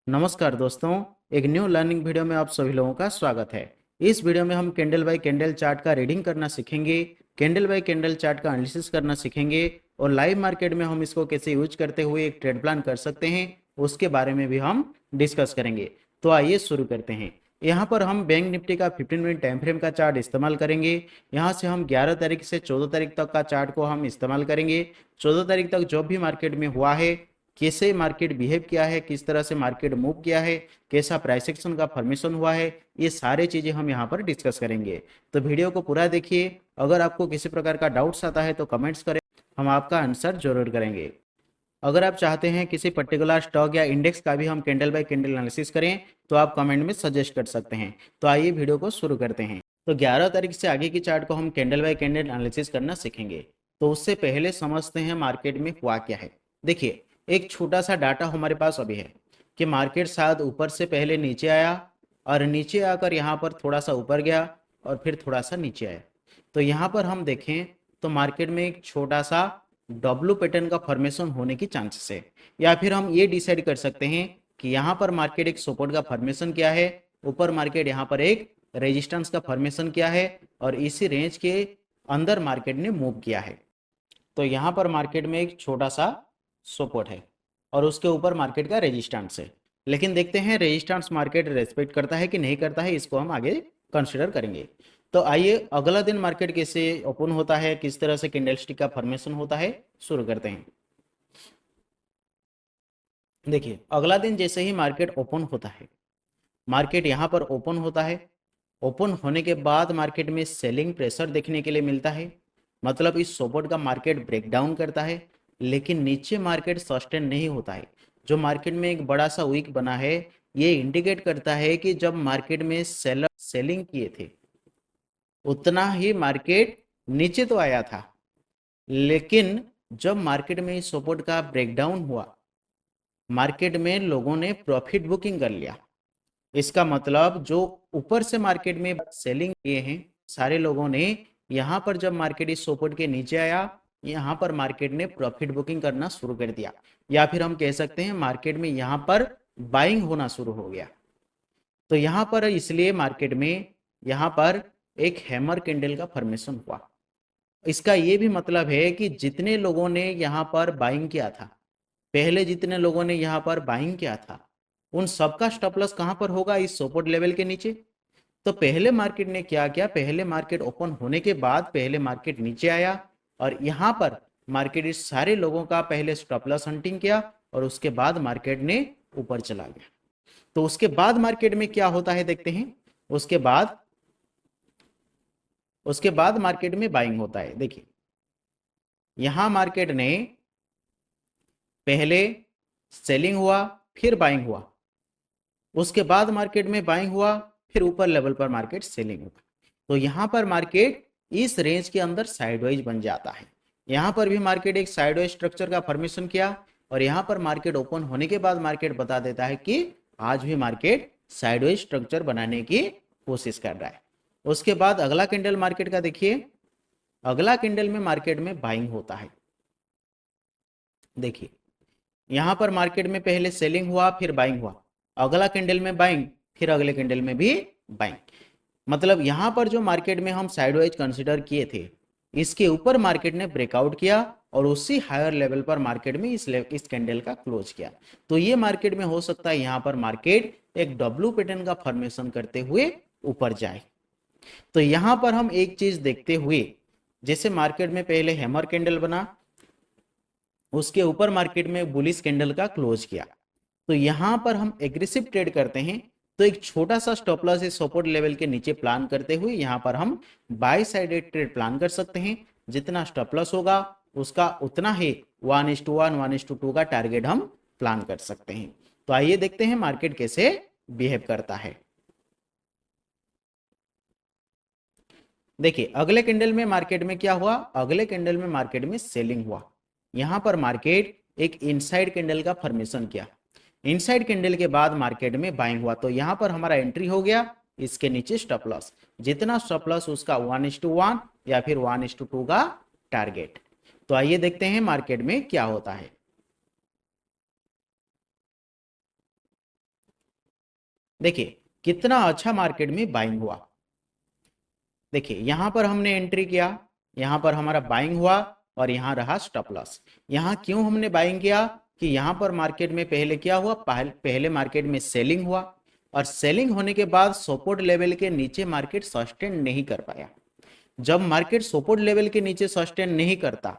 नमस्कार दोस्तों, एक न्यू लर्निंग वीडियो में आप सभी लोगों का स्वागत है। इस वीडियो में हम कैंडल बाय कैंडल चार्ट का रीडिंग करना सीखेंगे, कैंडल बाय कैंडल चार्ट का एनालिसिस करना सीखेंगे और लाइव मार्केट में हम इसको कैसे यूज करते हुए एक ट्रेड प्लान कर सकते हैं उसके बारे में भी हम डिस्कस करेंगे। तो आइए शुरू करते हैं। यहाँ पर हम बैंक निफ्टी का 15 मिनट टाइम फ्रेम का चार्ट इस्तेमाल करेंगे। यहाँ से हम 11 तारीख से 14 तारीख तक का चार्ट को हम इस्तेमाल करेंगे। 14 तारीख तक जो भी मार्केट में हुआ है, कैसे मार्केट बिहेव किया है, किस तरह से मार्केट मूव किया है, कैसा प्राइस एक्शन का फॉर्मेशन हुआ है, ये सारी चीजें हम यहाँ पर डिस्कस करेंगे। तो वीडियो को पूरा देखिए। अगर आपको किसी प्रकार का डाउट्स आता है तो कमेंट्स करें, हम आपका आंसर जरूर करेंगे। अगर आप चाहते हैं किसी पर्टिकुलर स्टॉक या इंडेक्स का भी हम कैंडल बाय कैंडल एनालिसिस करें तो आप कमेंट में सजेस्ट कर सकते हैं। तो आइए वीडियो को शुरू करते हैं। तो 11 तारीख से आगे की चार्ट को हम कैंडल बाय कैंडल एनालिसिस करना सीखेंगे। तो उससे पहले समझते हैं मार्केट में हुआ क्या है। देखिए, एक छोटा सा डाटा हमारे पास अभी है कि मार्केट शायद ऊपर से पहले नीचे आया और नीचे आकर यहाँ पर थोड़ा सा ऊपर गया और फिर थोड़ा सा नीचे आया। तो यहाँ पर हम देखें तो मार्केट में एक छोटा सा डब्लू पैटर्न का फॉर्मेशन होने की चांसेस है, या फिर हम ये डिसाइड कर सकते हैं कि यहाँ पर मार्केट एक सपोर्ट का फॉर्मेशन किया है, ऊपर मार्केट यहाँ पर एक रेजिस्टेंस का फॉर्मेशन किया है और इसी रेंज के अंदर मार्केट ने मूव किया है। तो यहाँ पर मार्केट में एक छोटा सा सपोर्ट है और उसके ऊपर मार्केट का रेजिस्टेंस है। लेकिन देखते हैं रेजिस्टेंस मार्केट रेस्पेक्ट करता है कि नहीं करता है, इसको हम आगे कंसिडर करेंगे। तो आइए अगला दिन मार्केट कैसे ओपन होता है, किस तरह से कैंडलस्टिक का फॉर्मेशन होता है, शुरू करते हैं। देखिए, अगला दिन जैसे ही मार्केट ओपन होता है, मार्केट यहाँ पर ओपन होता है। ओपन होने के बाद मार्केट में सेलिंग प्रेशर देखने के लिए मिलता है, मतलब इस सपोर्ट का मार्केट ब्रेकडाउन करता है, लेकिन नीचे मार्केट सस्टेन नहीं होता है। जो मार्केट में एक बड़ा सा वीक बना है, ये इंडिकेट करता है कि जब मार्केट में सेलर सेलिंग किए थे उतना ही मार्केट नीचे तो आया था, लेकिन जब मार्केट में इस सपोर्ट का ब्रेकडाउन हुआ, मार्केट में लोगों ने प्रॉफिट बुकिंग कर लिया। इसका मतलब जो ऊपर से मार्केट में सेलिंग किए हैं सारे लोगों ने, यहाँ पर जब मार्केट इस सपोर्ट के नीचे आया, यहाँ पर मार्केट ने प्रॉफिट बुकिंग करना शुरू कर दिया, या फिर हम कह सकते हैं मार्केट में यहाँ पर बाइंग होना शुरू हो गया। तो यहाँ पर इसलिए मार्केट में यहाँ पर एक हैमर कैंडल का फॉर्मेशन हुआ। इसका ये भी मतलब है कि जितने लोगों ने यहाँ पर बाइंग किया था, पहले जितने लोगों ने यहाँ पर बाइंग किया था, उन सबका स्टॉप लॉस कहाँ पर होगा, इस सपोर्ट लेवल के नीचे। तो पहले मार्केट ने क्या किया, पहले मार्केट ओपन होने के बाद पहले मार्केट नीचे आया और यहाँ पर मार्केट इस सारे लोगों का पहले स्टॉप लॉस हंटिंग किया और उसके बाद मार्केट ने ऊपर चला गया। तो उसके बाद मार्केट में क्या होता है देखते हैं। उसके बाद मार्केट में बाइंग होता है। देखिए, यहां मार्केट ने पहले सेलिंग हुआ, फिर बाइंग हुआ, उसके बाद मार्केट में बाइंग हुआ, फिर ऊपर लेवल पर मार्केट सेलिंग हुआ। तो यहां पर मार्केट इस रेंज के अंदर साइडवाइज बन जाता है। यहां पर भी मार्केट एक साइडवाइज स्ट्रक्चर का फॉर्मेशन किया और यहां पर मार्केट ओपन होने के बाद मार्केट बता देता है कि आज भी मार्केट साइडवाइज स्ट्रक्चर बनाने की कोशिश कर रहा है। उसके बाद अगला कैंडल मार्केट का देखिए, अगला कैंडल में मार्केट में बाइंग होता है। देखिए, यहां पर मार्केट में पहले सेलिंग हुआ, फिर बाइंग हुआ, अगला कैंडल में बाइंग, फिर अगले कैंडल में भी बाइंग। मतलब यहां पर जो मार्केट में हम साइडवाइज कंसीडर किए थे, इसके ऊपर मार्केट ने ब्रेकआउट किया और उसी हायर लेवल पर मार्केट में इस कैंडल का क्लोज किया। तो ये मार्केट में हो सकता है यहां पर मार्केट एक डब्ल्यू पैटर्न का फॉर्मेशन करते हुए ऊपर जाए। तो यहां पर हम एक चीज देखते हुए, जैसे मार्केट में पहले हैमर कैंडल बना, उसके ऊपर मार्केट में बुलिश कैंडल का क्लोज किया, तो यहां पर हम एग्रेसिव ट्रेड करते हैं तो एक छोटा सा स्टॉप लॉस इस सपोर्ट लेवल के नीचे प्लान करते हुए यहां पर हम बाई साइडेड ट्रेड प्लान कर सकते हैं। जितना स्टॉप लॉस होगा उसका उतना ही 1:1 1:2 का टारगेट हम प्लान कर सकते हैं। तो आइए देखते हैं मार्केट कैसे बिहेव करता है। देखिए, अगले कैंडल में मार्केट में क्या हुआ, अगले कैंडल में मार्केट में सेलिंग हुआ। यहां पर मार्केट एक इनसाइड कैंडल का फॉर्मेशन किया, इनसाइड कैंडल के बाद मार्केट में बाइंग हुआ, तो यहां पर हमारा एंट्री हो गया। इसके नीचे स्टॉप लॉस, जितना स्टॉप लॉस उसका 1:1 या फिर 1:2 का टारगेट। तो आइए देखते हैं मार्केट में क्या होता है। देखिए कितना अच्छा मार्केट में बाइंग हुआ। देखिए यहां पर हमने एंट्री किया, यहां पर हमारा बाइंग हुआ और यहां रहा स्टॉप लॉस। यहां क्यों हमने बाइंग किया कि यहां पर मार्केट में पहले क्या हुआ, पहले मार्केट में सेलिंग हुआ और सेलिंग होने के बाद सपोर्ट लेवल के नीचे मार्केट सस्टेन नहीं कर पाया। जब मार्केट सपोर्ट लेवल के नीचे सस्टेन नहीं करता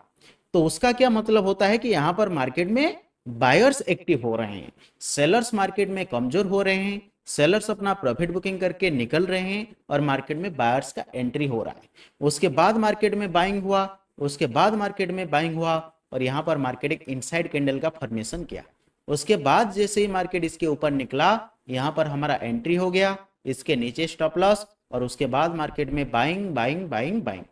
तो उसका क्या मतलब होता है कि यहां पर मार्केट में बायर्स एक्टिव हो रहे हैं, सेलर्स मार्केट में कमजोर हो रहे हैं, सेलर्स अपना प्रॉफिट बुकिंग करके निकल रहे हैं और मार्केट में बायर्स का एंट्री हो रहा है। उसके बाद मार्केट में बाइंग हुआ, उसके बाद मार्केट में बाइंग हुआ और यहां पर मार्केट एक इनसाइड कैंडल का फॉर्मेशन किया। उसके बाद जैसे ही मार्केट इसके ऊपर निकला, यहां पर हमारा एंट्री हो गया, इसके नीचे स्टॉप लॉस और उसके बाद मार्केट में बाइंग बाइंग बाइंग बाइंग।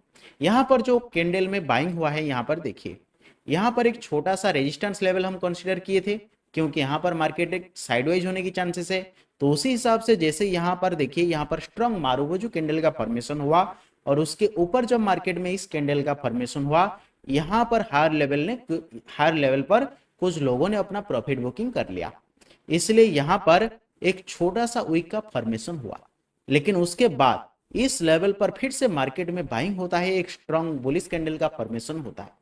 यहां पर जो कैंडल में बाइंग हुआ है, यहां पर देखिए, यहां पर एक छोटा सा रेजिस्टेंस लेवल हम कंसीडर किए थे क्योंकि यहां पर मार्केट एक साइडवाइज होने की चांसेस है। तो उसी हिसाब से जैसे यहां पर देखिए, यहां पर स्ट्रॉन्ग मारुगुजू कैंडल का फॉर्मेशन हुआ और उसके ऊपर जब मार्केट में इस कैंडल का फॉर्मेशन हुआ, यहां पर हायर लेवल पर कुछ लोगों ने अपना प्रॉफिट बुकिंग कर लिया, इसलिए यहां पर एक छोटा सा वीक का फॉर्मेशन हुआ। लेकिन उसके बाद इस लेवल पर फिर से मार्केट में बाइंग होता है, एक स्ट्रॉन्ग बुलिश कैंडल का फॉर्मेशन होता है।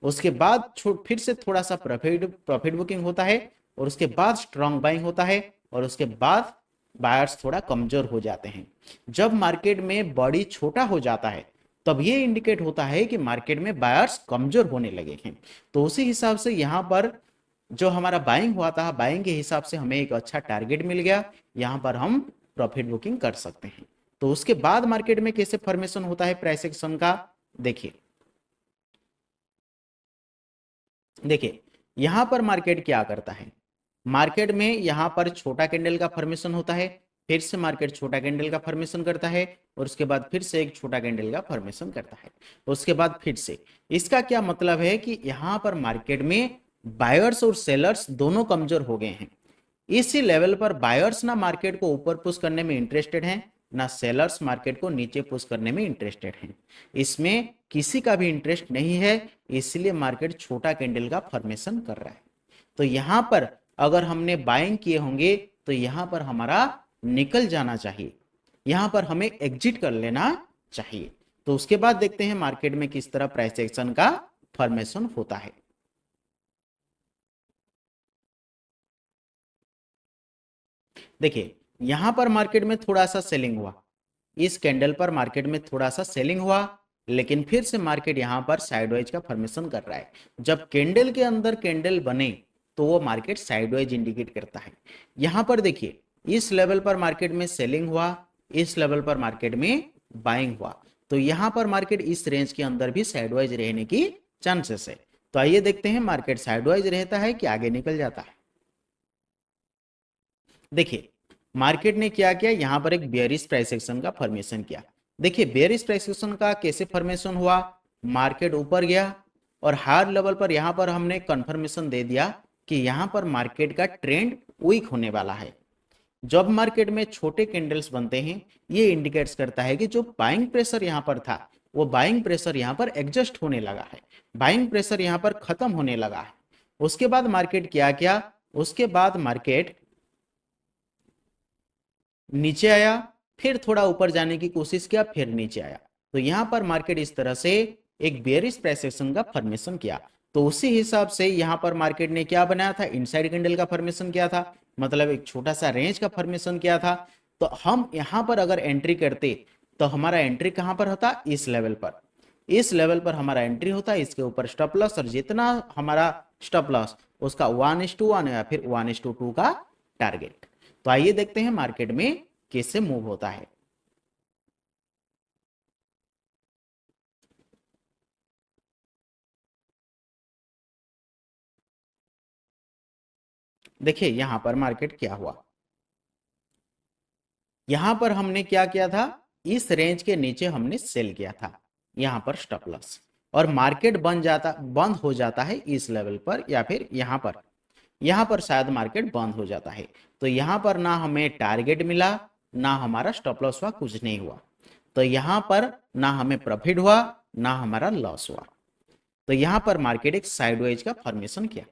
उसके बाद फिर से थोड़ा सा प्रॉफिट बुकिंग होता है और उसके बाद स्ट्रॉन्ग बाइंग होता है और उसके बाद बायर्स थोड़ा कमजोर हो जाते हैं। जब मार्केट में बॉडी छोटा हो जाता है तब ये इंडिकेट होता है कि मार्केट में बायर्स कमजोर होने लगे हैं। तो उसी हिसाब से यहां पर जो हमारा बाइंग हुआ था, बाइंग के हिसाब से हमें एक अच्छा टारगेट मिल गया, यहां पर हम प्रॉफिट बुकिंग कर सकते हैं। तो उसके बाद मार्केट में कैसे फॉर्मेशन होता है प्राइस एक्शन का, देखिए देखिए यहां पर मार्केट क्या करता है, मार्केट में यहां पर छोटा कैंडल का फॉर्मेशन होता है, फिर से मार्केट छोटा कैंडल का फॉर्मेशन करता है और उसके बाद फिर से एक छोटा कैंडल का फॉर्मेशन करता है, उसके बाद फिर से। इसका क्या मतलब है कि यहां पर मार्केट में बायर्स और सेलर्स दोनों कमजोर हो गए हैं। इसी लेवल पर बायर्स ना मार्केट को ऊपर पुश करने में इंटरेस्टेड हैं, ना सेलर्स मार्केट को नीचे पुश करने में इंटरेस्टेड हैं। इसमें किसी का भी इंटरेस्ट नहीं है, इसलिए मार्केट छोटा कैंडल का फॉर्मेशन कर रहा है। तो यहां पर अगर हमने बाइंग किए होंगे तो यहां पर हमारा निकल जाना चाहिए, यहां पर हमें एग्जिट कर लेना चाहिए। तो उसके बाद देखते हैं मार्केट में किस तरह प्राइस एक्शन का फॉर्मेशन होता है। देखिए यहां पर मार्केट में थोड़ा सा सेलिंग हुआ, इस कैंडल पर मार्केट में थोड़ा सा सेलिंग हुआ, लेकिन फिर से मार्केट यहां पर साइडवाइज का फॉर्मेशन कर रहा है। जब कैंडल के अंदर कैंडल बने तो वो मार्केट साइडवाइज इंडिकेट करता है। यहां पर देखिए इस लेवल पर मार्केट में सेलिंग हुआ, इस लेवल पर मार्केट में बाइंग हुआ, तो यहां पर मार्केट इस रेंज के अंदर भी साइडवाइज रहने की चांसेस है। तो आइए देखते हैं मार्केट साइडवाइज रहता है कि आगे निकल जाता है। देखिए मार्केट ने क्या किया, यहां पर एक बेयरिश प्राइस एक्शन का फॉर्मेशन किया। देखिए बेयरिश प्राइस एक्शन का कैसे फॉर्मेशन हुआ, मार्केट ऊपर गया और हायर लेवल पर यहां पर हमने कंफर्मेशन दे दिया कि यहां पर मार्केट का ट्रेंड वीक होने वाला है। जब मार्केट में छोटे कैंडल्स बनते हैं, ये इंडिकेट्स करता है कि जो बाइंग प्रेशर यहां पर था वो बाइंग प्रेशर यहां पर एडजस्ट होने लगा है, बाइंग प्रेशर यहां पर खत्म होने लगा है। उसके बाद मार्केट क्या किया, उसके बाद मार्केट नीचे आया, फिर थोड़ा ऊपर जाने की कोशिश किया, फिर नीचे आया। तो यहां पर मार्केट इस तरह से एक बेयरिश प्राइस एक्शन का फॉर्मेशन किया। तो उसी हिसाब से यहां पर मार्केट ने क्या बनाया था, इनसाइड कैंडल का फॉर्मेशन किया था, मतलब एक छोटा सा रेंज का फॉर्मेशन किया था। तो हम यहां पर अगर एंट्री करते तो हमारा एंट्री कहां पर होता, इस लेवल पर, इस लेवल पर हमारा एंट्री होता, इसके ऊपर स्टॉप लॉस और जितना हमारा स्टॉप लॉस उसका 1:1 या फिर 1:2 का टारगेट। तो आइए देखते हैं मार्केट में कैसे मूव होता है। देखिए यहां पर मार्केट क्या हुआ, यहां पर हमने क्या किया था, इस रेंज के नीचे हमने सेल किया था, यहां पर स्टॉप लॉस, और मार्केट बंद हो जाता है इस लेवल पर या फिर यहां पर शायद मार्केट बंद हो जाता है। तो यहां पर ना हमें टारगेट मिला, ना हमारा स्टॉप लॉस हुआ, कुछ नहीं हुआ। तो यहां पर ना हमें प्रॉफिट हुआ, ना हमारा लॉस हुआ। तो यहां पर मार्केट एक साइडवेज का फॉर्मेशन किया।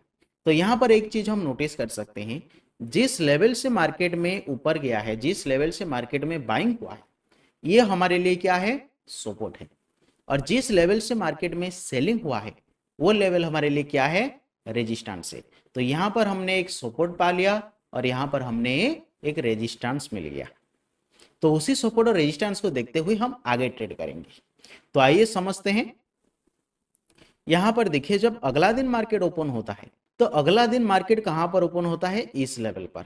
तो यहां पर एक चीज हम नोटिस कर सकते हैं, जिस लेवल से मार्केट में ऊपर गया है, जिस लेवल से मार्केट में बाइंग हुआ है, ये हमारे लिए क्या है, सपोर्ट है। और जिस लेवल से मार्केट में सेलिंग हुआ है वो लेवल हमारे लिए क्या है, रेजिस्टेंस है। तो यहां पर हमने एक सपोर्ट पा लिया और यहां पर हमने एक रेजिस्टेंस मिल गया। तो उसी सपोर्ट और रेजिस्टेंस को देखते हुए हम आगे ट्रेड करेंगे। तो आइए समझते हैं। यहां पर देखिए, जब अगला दिन मार्केट ओपन होता है तो अगला दिन मार्केट कहां पर ओपन होता है, इस लेवल पर।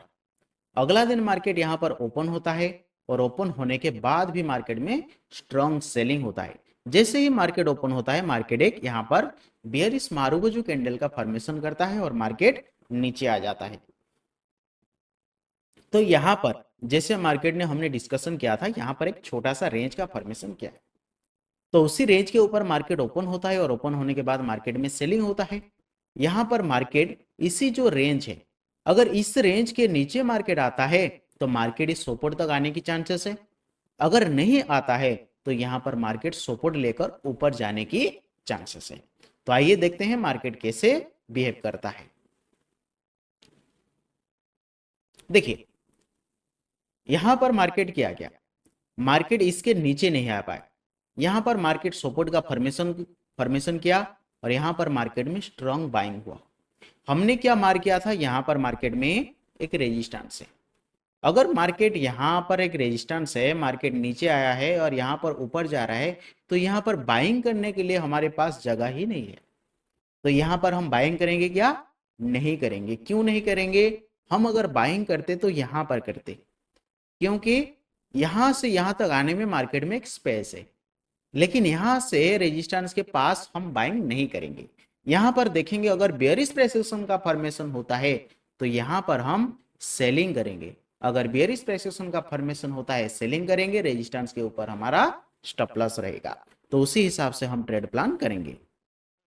अगला दिन मार्केट यहां पर ओपन होता है और ओपन होने के बाद भी मार्केट में स्ट्रॉन्ग सेलिंग होता है। जैसे ही मार्केट ओपन होता है, मार्केट एक यहां पर बेयरिश मारुगुजू कैंडल का फॉर्मेशन करता है और मार्केट नीचे आ जाता है। तो यहां पर जैसे मार्केट ने हमने डिस्कशन किया था, यहां पर एक छोटा सा रेंज का फॉर्मेशन किया है। तो उसी रेंज के ऊपर मार्केट ओपन होता है और ओपन होने के बाद मार्केट में सेलिंग होता है। यहां पर मार्केट इसी जो रेंज है, अगर इस रेंज के नीचे मार्केट आता है तो मार्केट इस सपोर्ट तक आने की चांसेस है। अगर नहीं आता है तो यहां पर मार्केट सपोर्ट लेकर ऊपर जाने की चांसेस है। तो आइए देखते हैं मार्केट कैसे बिहेव करता है। देखिए, यहां पर मार्केट क्या गया, मार्केट इसके नीचे नहीं आ पाया। यहां पर मार्केट सपोर्ट का फॉर्मेशन फॉर्मेशन किया और यहां पर मार्केट में स्ट्रांग बाइंग हुआ। हमने क्या मार किया था, यहां पर मार्केट में एक रेजिस्टेंस है। अगर मार्केट यहां पर एक रेजिस्टेंस है, मार्केट नीचे आया है और यहां पर ऊपर जा रहा है, तो यहां पर बाइंग करने के लिए हमारे पास जगह ही नहीं है। तो यहां पर हम बाइंग करेंगे क्या, नहीं करेंगे। क्यों नहीं करेंगे, हम अगर बाइंग करते तो यहां पर करते, क्योंकि यहां से यहां तक आने में मार्केट में एक स्पेस है। लेकिन यहां से रेजिस्टेंस के पास हम बाइंग नहीं करेंगे। यहां पर देखेंगे, अगर बेयरिश प्रेसिशन का फॉर्मेशन होता है तो यहां पर हम सेलिंग करेंगे। अगर बेयरिश प्रेसिशन का फॉर्मेशन होता है, सेलिंग करेंगे, रेजिस्टेंस के ऊपर हमारा स्टॉप लॉस रहेगा। तो उसी हिसाब से हम ट्रेड प्लान करेंगे।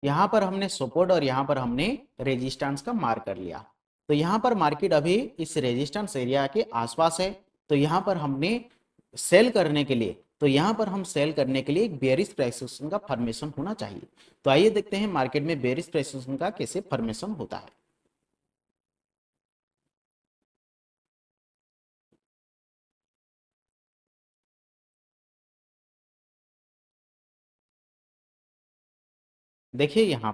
यहाँ पर हमने सपोर्ट और यहाँ पर हमने रेजिस्टेंस का मार्क कर लिया। तो यहाँ पर मार्केट अभी इस रेजिस्टेंस एरिया के आसपास है। तो यहाँ पर हमने सेल करने के लिए, तो यहाँ पर हम सेल करने के लिए एक बेयरिश प्राइस का फॉर्मेशन होना चाहिए। तो आइए देखते हैं मार्केट में बेयरिश प्राइस का कैसे फॉर्मेशन होता है। देखिए यहाँ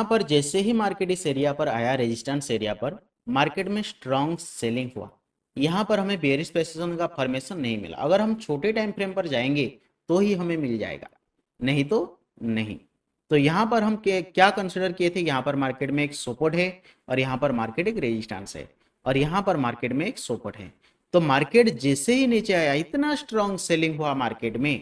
पर जैसे ही मार्केट इस एरिया पर आया, रेजिस्टेंस एरिया पर, मार्केट में स्ट्रॉन्ग सेलिंग हुआ। यहाँ पर हमें बेयरिश प्रेसिशन का फॉर्मेशन नहीं मिला। अगर हम छोटे टाइम फ्रेम पर जाएंगे तो ही हमें मिल जाएगा, नहीं तो नहीं। तो यहाँ पर हम क्या कंसिडर किए थे, यहाँ पर मार्केट में एक सपोर्ट है और यहाँ पर मार्केट एक रेजिस्टेंस है और यहाँ पर मार्केट में एक सपोर्ट है। तो मार्केट जैसे ही नीचे आया, इतना स्ट्रॉन्ग सेलिंग हुआ मार्केट में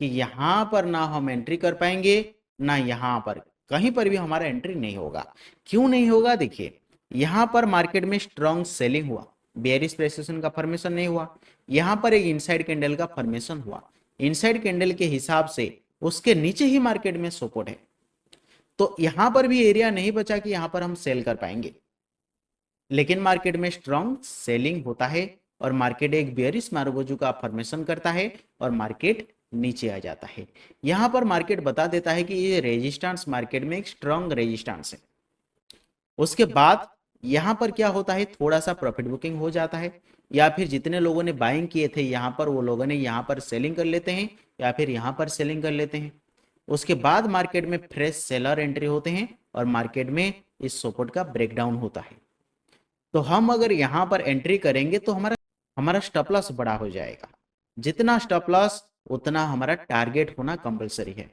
कि यहां पर ना हम एंट्री कर पाएंगे, ना यहां पर कहीं पर भी हमारा एंट्री नहीं होगा। क्यों नहीं होगा, देखिए, यहां पर मार्केट में स्ट्रॉन्ग सेलिंग हुआ, बेयरिश प्रेसिशन का फॉर्मेशन नहीं हुआ। यहां पर एक इनसाइड कैंडल का फॉर्मेशन हुआ। इनसाइड कैंडल के हिसाब से उसके नीचे ही मार्केट में सपोर्ट है। तो यहां पर भी एरिया नहीं बचा कि यहां पर हम सेल कर पाएंगे। लेकिन मार्केट में स्ट्रॉन्ग सेलिंग होता है और मार्केट एक बेयरिश मारुगुजू का फॉर्मेशन करता है और मार्केट नीचे आ जाता है। यहां पर मार्केट बता देता है कि ये रेजिस्टेंस मार्केट में एक स्ट्रॉन्ग रेजिस्टेंस है। उसके बाद यहां पर क्या होता है, थोड़ा सा प्रॉफिट बुकिंग हो जाता है, या फिर जितने लोगों ने बाइंग किए थे यहां पर, वो लोगों ने यहां पर सेलिंग कर लेते हैं या फिर यहां पर सेलिंग कर लेते हैं। उसके बाद मार्केट में फ्रेश सेलर एंट्री होते हैं और मार्केट में इस सपोर्ट का ब्रेकडाउन होता है। तो हम अगर यहां पर एंट्री करेंगे तो हमारा हमारा स्टॉप लॉस बड़ा हो जाएगा। जितना स्टॉप लॉस उतना हमारा टारगेट होना कंपलसरी है।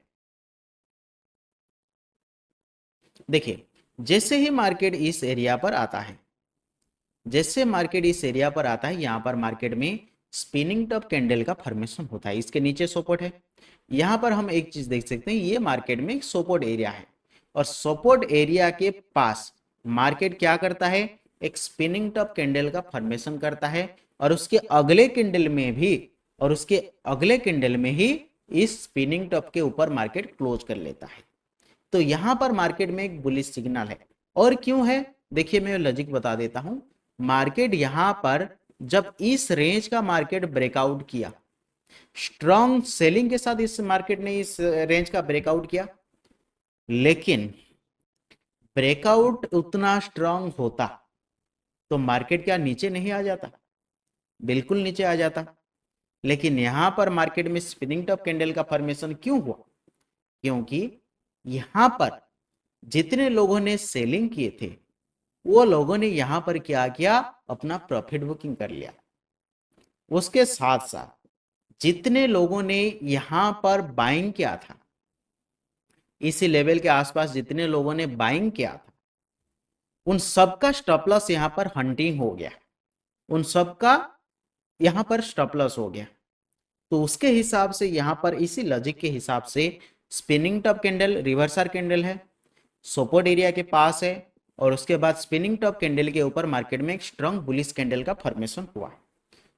देखिए, जैसे ही मार्केट इस एरिया पर आता है, जैसे मार्केट इस एरिया पर आता है, यहां पर मार्केट में स्पिनिंग टॉप कैंडल का फॉर्मेशन होता है। इसके नीचे सपोर्ट है। यहां पर हम एक चीज देख सकते हैं, ये मार्केट में एक सपोर्ट एरिया है और सपोर्ट एरिया के पास मार्केट क्या करता है, एक स्पिनिंग टॉप कैंडल का फॉर्मेशन करता है और उसके अगले कैंडल में भी, और उसके अगले कैंडल में ही इस स्पिनिंग टॉप के ऊपर मार्केट क्लोज कर लेता है। तो यहां पर मार्केट में एक बुलिश सिग्नल है। और क्यों है, देखिए मैं लॉजिक बता देता हूं। मार्केट यहां पर जब इस रेंज का मार्केट ब्रेकआउट किया, स्ट्रॉन्ग सेलिंग के साथ इस मार्केट ने इस रेंज का ब्रेकआउट किया, लेकिन ब्रेकआउट उतना स्ट्रांग होता तो मार्केट क्या नीचे नहीं आ जाता? बिल्कुल नीचे आ जाता। लेकिन यहां पर मार्केट में स्पिनिंग टॉप कैंडल का फॉर्मेशन क्यों हुआ? क्योंकि यहां पर जितने लोगों ने सेलिंग किए थे वो लोगों ने यहां पर क्या किया, अपना प्रॉफिट बुकिंग कर लिया। उसके साथ साथ जितने लोगों ने यहां पर बाइंग किया था, इसी लेवल के आसपास जितने लोगों ने बाइंग किया था, उन सबका स्टॉप लॉस यहां पर हंटिंग हो गया, उन सबका यहां पर स्टॉप लॉस हो गया। तो उसके हिसाब से यहां पर इसी लॉजिक के हिसाब से spinning top candle reverser candle है, सपोर्ट एरिया के पास है, और उसके बाद स्पिनिंग टॉप कैंडल के ऊपर मार्केट में एक स्ट्रांग बुलिश कैंडल का फॉर्मेशन हुआ है।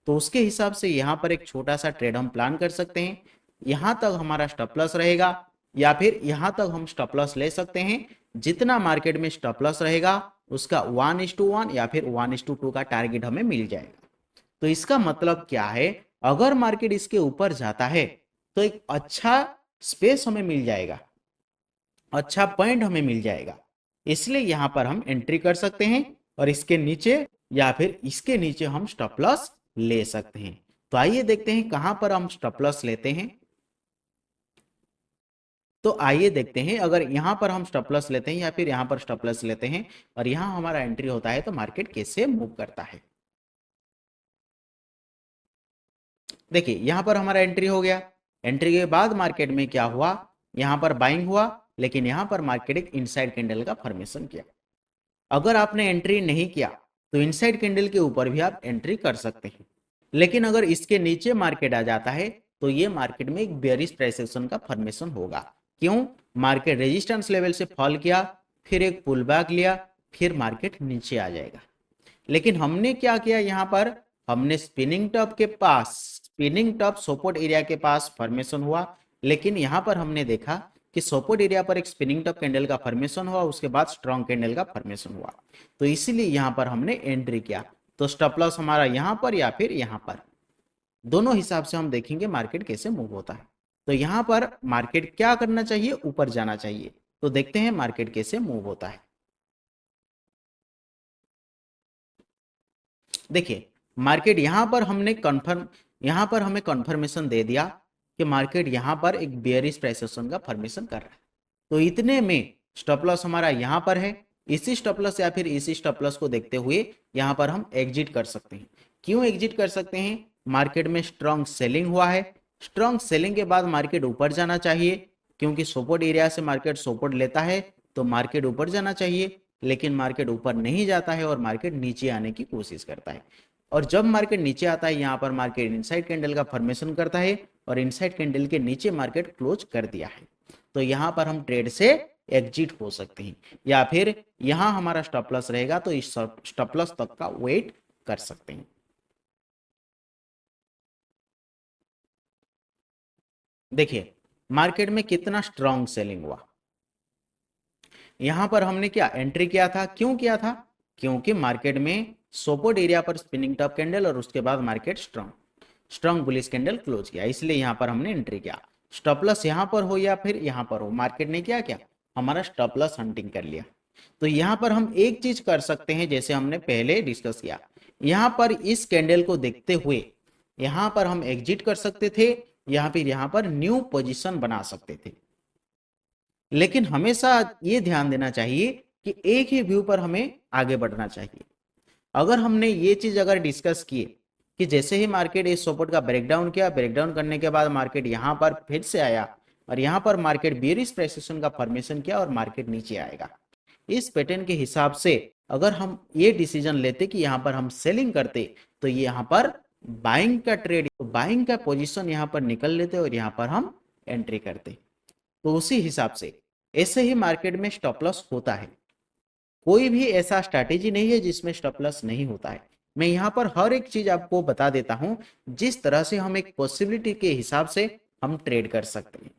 तो उसके हिसाब से यहां पर एक छोटा सा ट्रेड हम प्लान कर सकते हैं। यहां तक हमारा स्टॉप लॉस रहेगा या फिर यहां तक हम स्टॉप लॉस ले सकते हैं। जितना मार्केट में स्टॉप लॉस रहेगा उसका 1:1 या फिर 1:2 का टारगेट हमें मिल जाएगा। तो इसका मतलब क्या है, अगर मार्केट इसके ऊपर जाता है तो एक अच्छा स्पेस हमें मिल जाएगा, अच्छा पॉइंट हमें मिल जाएगा, इसलिए यहां पर हम एंट्री कर सकते हैं और इसके नीचे या फिर इसके नीचे हम स्टॉप लॉस ले सकते हैं। तो आइए देखते हैं कहां पर हम स्टॉप लॉस लेते हैं। तो आइए देखते हैं, अगर यहां पर हम स्टॉप लॉस लेते हैं या फिर यहां पर स्टॉप लॉस लेते हैं और यहां हमारा एंट्री होता है तो मार्केट कैसे मूव करता है। देखिए यहां पर हमारा एंट्री हो गया। एंट्री के बाद मार्केट में क्या हुआ, यहां पर बाइंग हुआ, लेकिन यहां पर मार्केट एक इनसाइड कैंडल का फॉर्मेशन किया। अगर आपने एंट्री नहीं किया तो इनसाइड कैंडल के ऊपर भी आप एंट्री कर सकते हैं, लेकिन अगर इसके नीचे मार्केट आ जाता है तो ये मार्केट में एक बेयरिश प्राइस एक्शन का फॉर्मेशन होगा। क्यों? मार्केट रेजिस्टेंस लेवल से फॉल किया, फिर एक पुल बैक लिया, फिर मार्केट नीचे आ जाएगा। लेकिन हमने क्या किया, यहां पर हमने स्पिनिंग टॉप के पास, स्पिनिंग टॉप सपोर्ट एरिया के पास फॉर्मेशन हुआ, लेकिन यहां पर हमने देखा कि सपोर्ट एरिया पर एक स्पिनिंग टॉप कैंडल का फॉर्मेशन हुआ, उसके बाद स्ट्रॉन्ग कैंडल का फॉर्मेशन हुआ, तो इसीलिए यहां पर हमने एंट्री किया। तो स्टॉप लॉस हमारा यहां पर या फिर यहां पर, दोनों हिसाब से हम देखेंगे मार्केट कैसे मूव होता है। तो यहां पर मार्केट क्या करना चाहिए, ऊपर जाना चाहिए। तो देखते हैं मार्केट कैसे मूव होता है। देखिए मार्केट यहां पर हमने कंफर्म, यहां पर हमें कंफर्मेशन दे दिया कि मार्केट यहां पर एक बेयरिश प्राइस एक्शन का फॉर्मेशन कर रहा है। तो इतने में स्टॉप लॉस हमारा यहां पर है, इसी स्टॉप लॉस या फिर इसी स्टॉप लॉस को देखते हुए यहां पर हम एग्जिट कर सकते हैं। क्यों एग्जिट कर सकते हैं? मार्केट में स्ट्रॉन्ग सेलिंग हुआ है, स्ट्रॉन्ग सेलिंग के बाद मार्केट ऊपर जाना चाहिए, क्योंकि सपोर्ट एरिया से मार्केट सपोर्ट लेता है तो मार्केट ऊपर जाना चाहिए, लेकिन मार्केट ऊपर नहीं जाता है और मार्केट नीचे आने की कोशिश करता है। और जब मार्केट नीचे आता है यहां पर मार्केट इनसाइड कैंडल का फॉर्मेशन करता है और इनसाइड कैंडल के नीचे मार्केट क्लोज कर दिया है। तो यहां पर हम ट्रेड से एग्जिट हो सकते हैं, या फिर यहां हमारा स्टॉप लॉस रहेगा तो इस स्टॉप लॉस तक का वेट कर सकते हैं। देखिए मार्केट में कितना स्ट्रॉन्ग सेलिंग हुआ। यहां पर हमने क्या एंट्री किया था, क्यों किया था? क्योंकि मार्केट में सपोर्ट एरिया पर स्पिनिंग टॉप कैंडल और उसके बाद market strong strong bullish candle close किया, इसलिए यहां पर हमने एंट्री किया। स्टॉप लॉस यहां पर हो या फिर यहां पर हो, मार्केट ने क्या किया, हमारा स्टॉप लॉस हंटिंग कर लिया। तो यहां पर हम एक चीज कर सकते हैं, जैसे हमने पहले डिस्कस किया, यहां पर इस कैंडल को देखते हुए यहां पर हम एग्जिट कर सकते थे या फिर यहां पर न्यू पोजीशन बना सकते थे। लेकिन हमेशा ये ध्यान देना चाहिए कि एक ही व्यू पर हमें आगे बढ़ना चाहिए। अगर हमने ये चीज अगर डिस्कस किए कि जैसे ही मार्केट इस सपोर्ट का ब्रेकडाउन किया, ब्रेकडाउन करने के बाद मार्केट यहां पर फिर से आया और यहां पर मार्केट बेयरिश प्राइस एक्शन का फॉर्मेशन किया और मार्केट नीचे आएगा, इस पैटर्न के हिसाब से अगर हम ये डिसीजन लेते कि यहां पर हम सेलिंग करते तो ये यहां पर बाइंग का ट्रेड, बाइंग का पोजीशन यहां पर निकल लेते और यहां पर हम एंट्री करते। तो उसी हिसाब से ऐसे ही मार्केट में स्टॉप लॉस होता है। कोई भी ऐसा स्ट्रैटेजी नहीं है जिसमें स्टॉप लॉस नहीं होता है। मैं यहाँ पर हर एक चीज आपको बता देता हूं जिस तरह से हम एक पॉसिबिलिटी के हिसाब से हम ट्रेड कर सकते हैं।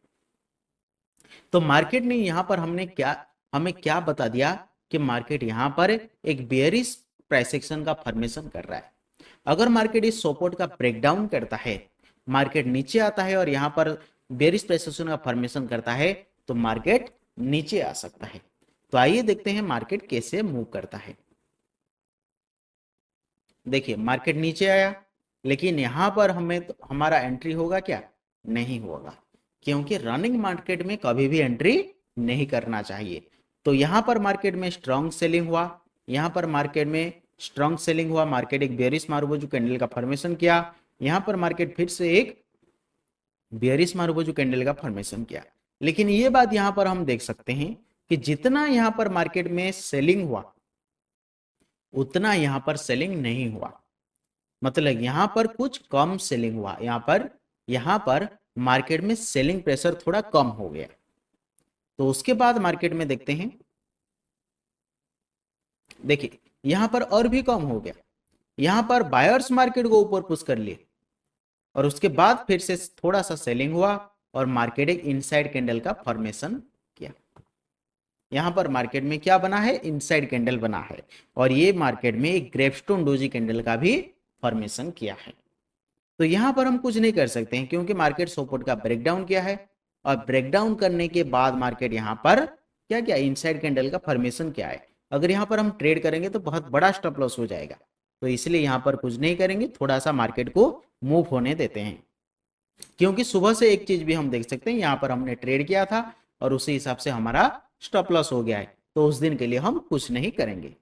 तो मार्केट ने यहाँ पर हमें क्या बता दिया कि मार्केट यहाँ पर एक बेयरिश प्राइस एक्शन का फॉर्मेशन कर रहा है। अगर मार्केट इस सपोर्ट का ब्रेकडाउन करता है, मार्केट नीचे आता है और यहाँ पर बेयरिश प्राइस एक्शन का फॉर्मेशन करता है तो मार्केट नीचे आ सकता है। तो आइए देखते हैं मार्केट कैसे मूव करता है। देखिए मार्केट नीचे आया, लेकिन यहां पर हमें तो हमारा एंट्री होगा क्या? नहीं होगा, क्योंकि रनिंग मार्केट में कभी भी एंट्री नहीं करना चाहिए। तो यहां पर मार्केट में स्ट्रॉन्ग सेलिंग हुआ, यहां पर मार्केट में स्ट्रॉन्ग सेलिंग हुआ, मार्केट एक बेयरिश मारुबोजू कैंडल का फॉर्मेशन किया, यहां पर मार्केट फिर से एक बेयरिश मारुबोजू कैंडल का फॉर्मेशन किया। लेकिन ये बात यहां पर हम देख सकते हैं कि जितना यहां पर मार्केट में सेलिंग हुआ उतना यहां पर सेलिंग नहीं हुआ, मतलब यहां पर कुछ कम सेलिंग हुआ, यहां पर मार्केट में सेलिंग प्रेशर थोड़ा कम हो गया। तो उसके बाद मार्केट में देखते हैं, देखिए यहां पर और भी कम हो गया, यहां पर बायर्स मार्केट को ऊपर पुश कर लिए और उसके बाद फिर से थोड़ा सा सेलिंग हुआ और मार्केट एक इनसाइड कैंडल का फॉर्मेशन किया। यहां पर मार्केट में क्या बना है? इनसाइड कैंडल बना है, और ये मार्केट में एक ग्रेपस्टोन डोजी कैंडल का भी फॉर्मेशन किया है। तो यहां पर हम कुछ नहीं कर सकते हैं, क्योंकि मार्केट सपोर्ट का ब्रेकडाउन किया है, और ब्रेकडाउन करने के बाद मार्केट यहां पर क्या किया? इनसाइड कैंडल का फॉर्मेशन किया है। अगर यहां पर हम ट्रेड करेंगे तो बहुत बड़ा स्टॉप लॉस हो जाएगा, तो इसलिए यहां पर कुछ नहीं करेंगे, थोड़ा सा मार्केट को मूव होने देते हैं। क्योंकि सुबह से एक चीज भी हम देख सकते हैं, यहां पर हमने ट्रेड किया था और उसी हिसाब से हमारा स्टॉप लॉस हो गया है, तो उस दिन के लिए हम कुछ नहीं करेंगे।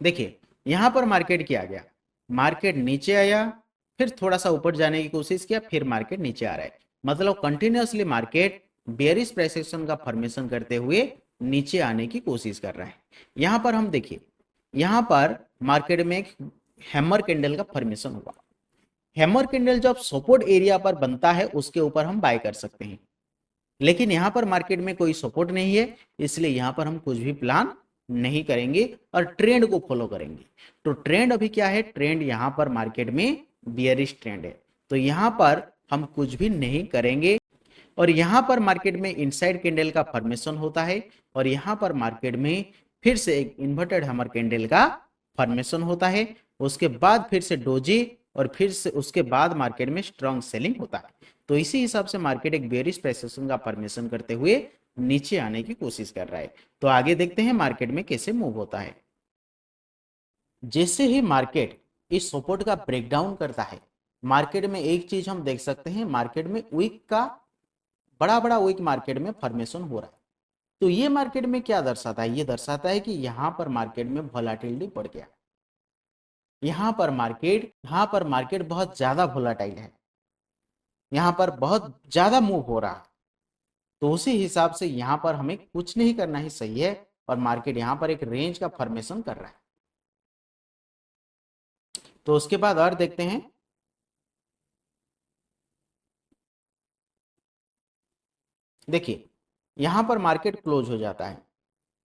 देखिए यहां पर मार्केट क्या गया? मार्केट नीचे आया, फिर थोड़ा सा ऊपर जाने की कोशिश किया, फिर मार्केट नीचे आ रहा है, मतलब continuously market bearish price action का फॉर्मेशन करते हुए नीचे आने की कोशिश कर रहा है। यहां पर हम देखिए, यहां पर मार्केट में एक हैमर कैंडल का फॉर्मेशन हुआ। हैमर कैंडल जब सपोर्ट एरिया पर बनता है उसके ऊपर हम बाय कर सकते हैं, लेकिन यहां पर मार्केट में कोई सपोर्ट नहीं है, इसलिए यहां पर हम कुछ भी प्लान नहीं करेंगे और ट्रेंड को फॉलो करेंगे। तो ट्रेंड अभी क्या है? ट्रेंड यहां पर मार्केट में बियरिश ट्रेंड है, तो यहां पर हम कुछ भी नहीं करेंगे। और यहां पर मार्केट में इनसाइड कैंडल का फॉर्मेशन होता है, और यहां पर मार्केट में फिर से एक इन्वर्टेड हैमर कैंडल का फॉर्मेशन होता है, उसके बाद फिर से डोजी, और फिर से उसके बाद मार्केट में स्ट्रॉन्ग सेलिंग होता है। तो इसी हिसाब से मार्केट एक बेयरिश प्राइस एक्शन का फॉर्मेशन करते हुए नीचे आने की कोशिश कर रहा है। तो आगे देखते हैं मार्केट में कैसे मूव होता है। जैसे ही मार्केट इस सपोर्ट का ब्रेकडाउन करता है, मार्केट में एक चीज हम देख सकते हैं, मार्केट में वीक का बड़ा बड़ा वीक मार्केट में फॉर्मेशन हो रहा है। तो ये मार्केट में क्या दर्शाता है? ये दर्शाता है कि यहां पर मार्केट में वोलेटिलिटी बढ़ गया, यहां पर मार्केट बहुत ज्यादा वोलेटाइल है, यहां पर बहुत ज्यादा मूव हो रहा है। तो उसी हिसाब से यहां पर हमें कुछ नहीं करना ही सही है, और मार्केट यहां पर एक रेंज का फॉर्मेशन कर रहा है। तो उसके बाद और देखते हैं, देखिए यहां पर मार्केट क्लोज हो जाता है,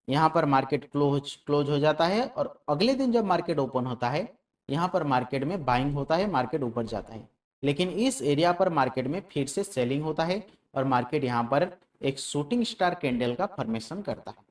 यहां पर मार्केट क्लोज हो जाता है, और अगले दिन जब मार्केट ओपन होता है, यहां पर मार्केट में बाइंग होता है, मार्केट ऊपर जाता है। लेकिन इस एरिया पर मार्केट में फिर से सेलिंग होता है, और मार्केट यहां पर एक शूटिंग स्टार कैंडल का फॉर्मेशन करता है।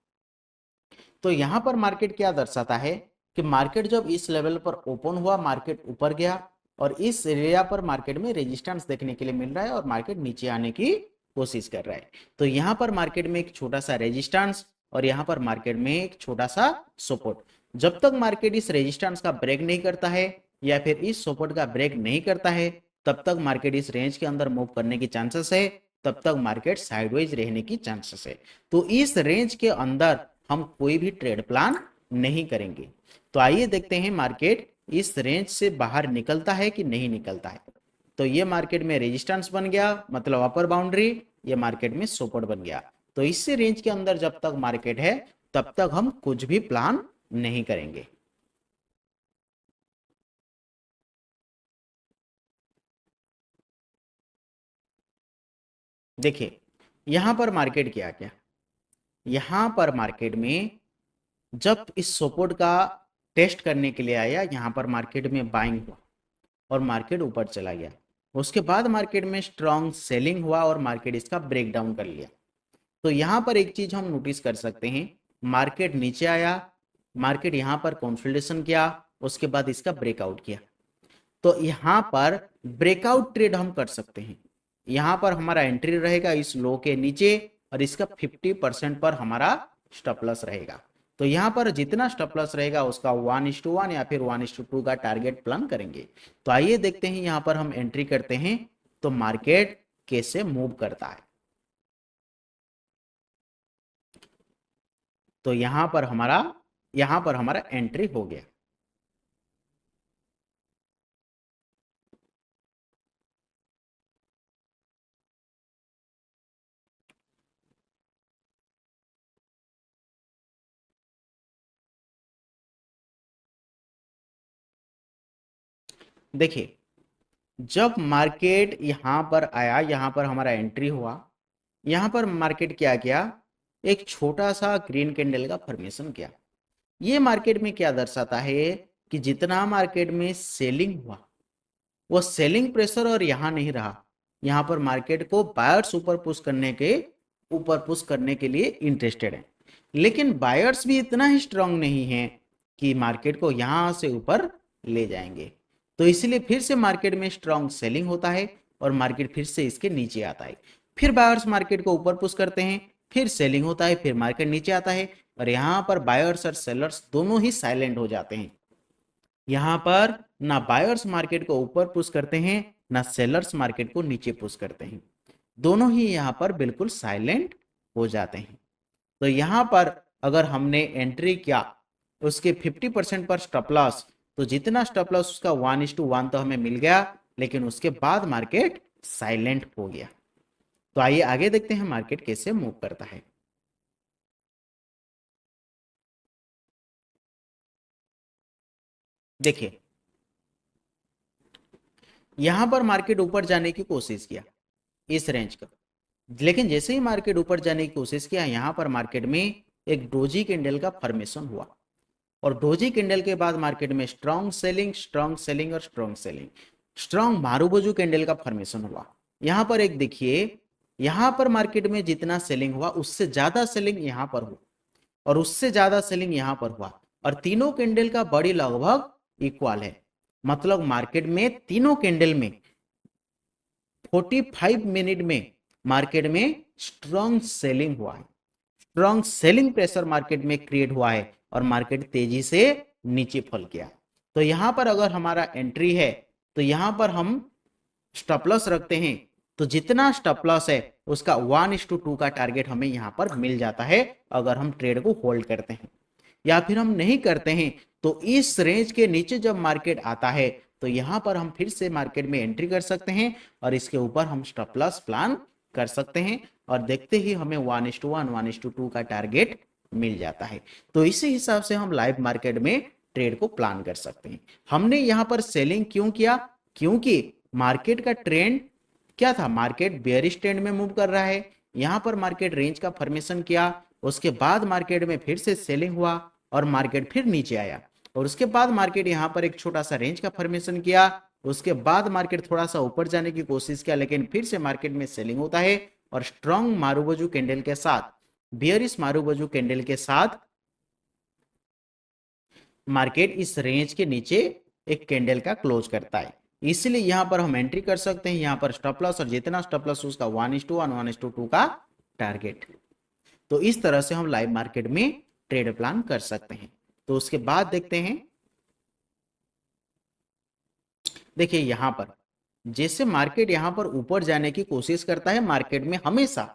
तो यहां पर मार्केट क्या दर्शाता है कि मार्केट जब इस लेवल पर ओपन हुआ, मार्केट ऊपर गया, और इस एरिया पर मार्केट में रेजिस्टेंस देखने के लिए मिल रहा है, और मार्केट नीचे आने की कोशिश कर रहा है। तो यहां पर मार्केट में एक छोटा सा रेजिस्टेंस, और यहां पर मार्केट में एक छोटा सा सपोर्ट। जब तक मार्केट इस रेजिस्टेंस का ब्रेक नहीं करता है, या फिर इस सपोर्ट का ब्रेक नहीं करता है, तब तक मार्केट इस रेंज के अंदर मूव करने की चांसेस है, तब तक मार्केट साइडवेज रहने की चांसेस है। तो इस रेंज के अंदर हम कोई भी ट्रेड प्लान नहीं करेंगे। तो आइए देखते हैं मार्केट इस रेंज से बाहर निकलता है कि नहीं निकलता है। तो ये मार्केट में रेजिस्टेंस बन गया, मतलब अपर बाउंड्री, ये मार्केट में सपोर्ट बन गया। तो इससे रेंज के अंदर जब तक मार्केट है, तब तक हम कुछ भी प्लान नहीं करेंगे। देखिए यहां पर मार्केट क्या क्या, यहां पर मार्केट में जब इस सपोर्ट का टेस्ट करने के लिए आया, यहां पर मार्केट में बाइंग हुआ और मार्केट ऊपर चला गया, उसके बाद मार्केट में स्ट्रॉन्ग सेलिंग हुआ और मार्केट इसका ब्रेक डाउन कर लिया। तो यहां पर एक चीज हम नोटिस कर सकते हैं, मार्केट नीचे आया, मार्केट यहां पर कंसोलिडेशन किया, उसके बाद इसका ब्रेकआउट किया। तो यहां पर ब्रेकआउट ट्रेड हम कर सकते हैं। यहाँ पर हमारा एंट्री रहेगा इस लो के नीचे और इसका 50% पर हमारा स्टॉप लॉस रहेगा। तो यहाँ पर जितना स्टॉप लॉस रहेगा उसका 1:1 या फिर 1:2 का टारगेट प्लान करेंगे। तो आइए देखते हैं यहाँ पर हम एंट्री करते हैं तो मार्केट कैसे मूव करता है। तो यहाँ पर हमारा एंट्री हो गया। देखिए, जब मार्केट यहां पर आया, यहां पर हमारा एंट्री हुआ, यहां पर मार्केट क्या किया, एक छोटा सा ग्रीन कैंडल का फॉर्मेशन किया। ये मार्केट में क्या दर्शाता है कि जितना मार्केट में सेलिंग हुआ वो सेलिंग प्रेशर और यहां नहीं रहा। यहां पर मार्केट को बायर्स ऊपर पुश करने के लिए इंटरेस्टेड है, लेकिन बायर्स भी इतना ही स्ट्रांग नहीं है कि मार्केट को यहां से ऊपर ले जाएंगे। तो इसलिए फिर से मार्केट में स्ट्रांग सेलिंग होता है और मार्केट फिर से इसके नीचे आता है। फिर बायर्स मार्केट को ऊपर पुश करते हैं, फिर सेलिंग होता है, फिर मार्केट नीचे आता है और यहाँ पर बायर्स और सेलर्स दोनों ही साइलेंट हो जाते हैं। यहाँ पर ना बायर्स मार्केट को ऊपर पुश करते हैं ना सेलर्स मार्केट को नीचे पुश करते हैं, दोनों ही यहाँ पर बिल्कुल साइलेंट हो जाते हैं। तो यहाँ पर अगर हमने एंट्री किया उसके 50% पर स्टॉप लॉस, तो जितना स्टॉप लॉस उसका 1:1 तो हमें मिल गया, लेकिन उसके बाद मार्केट साइलेंट हो गया। तो आइए आगे देखते हैं मार्केट कैसे मूव करता है। देखिए, यहां पर मार्केट ऊपर जाने की कोशिश किया इस रेंज का, लेकिन जैसे ही मार्केट ऊपर जाने की कोशिश किया, यहां पर मार्केट में एक डोजी कैंडल का फॉर्मेशन हुआ और डोजी कैंडल के बाद मार्केट में स्ट्रॉन्ग सेलिंग, स्ट्रॉन्ग सेलिंग और strong selling, strong marubozu candle का फॉर्मेशन हुआ। यहां पर एक देखिए, यहां पर मार्केट में जितना सेलिंग हुआ उससे ज्यादा सेलिंग यहां पर हुआ और उससे ज्यादा सेलिंग यहां पर हुआ और तीनों कैंडल का बड़ी लगभग इक्वल है। मतलब मार्केट में तीनों कैंडल में 45 मिनट में मार्केट में स्ट्रॉन्ग सेलिंग हुआ है, स्ट्रॉन्ग सेलिंग प्रेशर मार्केट में क्रिएट हुआ है और मार्केट तेजी से नीचे फल गया। तो यहां पर अगर हमारा एंट्री है तो यहां पर हम स्टॉप लॉस रखते हैं, तो जितना स्टॉप लॉस है उसका 1:2 का टारगेट हमें यहां पर मिल जाता है अगर हम ट्रेड को होल्ड करते हैं। या फिर हम नहीं करते हैं तो इस रेंज के नीचे जब मार्केट आता है तो यहां पर हम फिर से मार्केट में एंट्री कर सकते हैं और इसके ऊपर हम स्टॉप लॉस प्लान कर सकते हैं और देखते ही हमें 1:1 1:2 का टारगेट मिल जाता है। तो इसी हिसाब से हम लाइव मार्केट में ट्रेड को प्लान कर सकते हैं। हमने यहां पर सेलिंग क्यों किया, क्योंकि मार्केट का ट्रेंड क्या था, मार्केट बेयरिश ट्रेंड में मूव कर रहा है। यहां पर मार्केट रेंज का फॉर्मेशन किया, उसके बाद मार्केट में फिर से सेलिंग हुआ और मार्केट फिर नीचे आया और उसके बाद मार्केट यहां पर एक छोटा सा रेंज का फॉर्मेशन किया। उसके बाद मार्केट थोड़ा सा ऊपर जाने की कोशिश किया, लेकिन फिर से मार्केट में सेलिंग होता है और स्ट्रॉन्ग मारूबोजू कैंडल के साथ, बियरिश मारूबोजू कैंडल के साथ मार्केट इस रेंज के नीचे एक कैंडल का क्लोज करता है। इसलिए यहां पर हम एंट्री कर सकते हैं, यहां पर स्टॉप लॉस और जितना स्टॉप लॉस उसका 1:1 1:2 का टारगेट। तो इस तरह से हम लाइव मार्केट में ट्रेड प्लान कर सकते हैं। तो उसके बाद देखते हैं, देखिए यहां पर जैसे मार्केट यहां पर ऊपर जाने की कोशिश करता है, मार्केट में हमेशा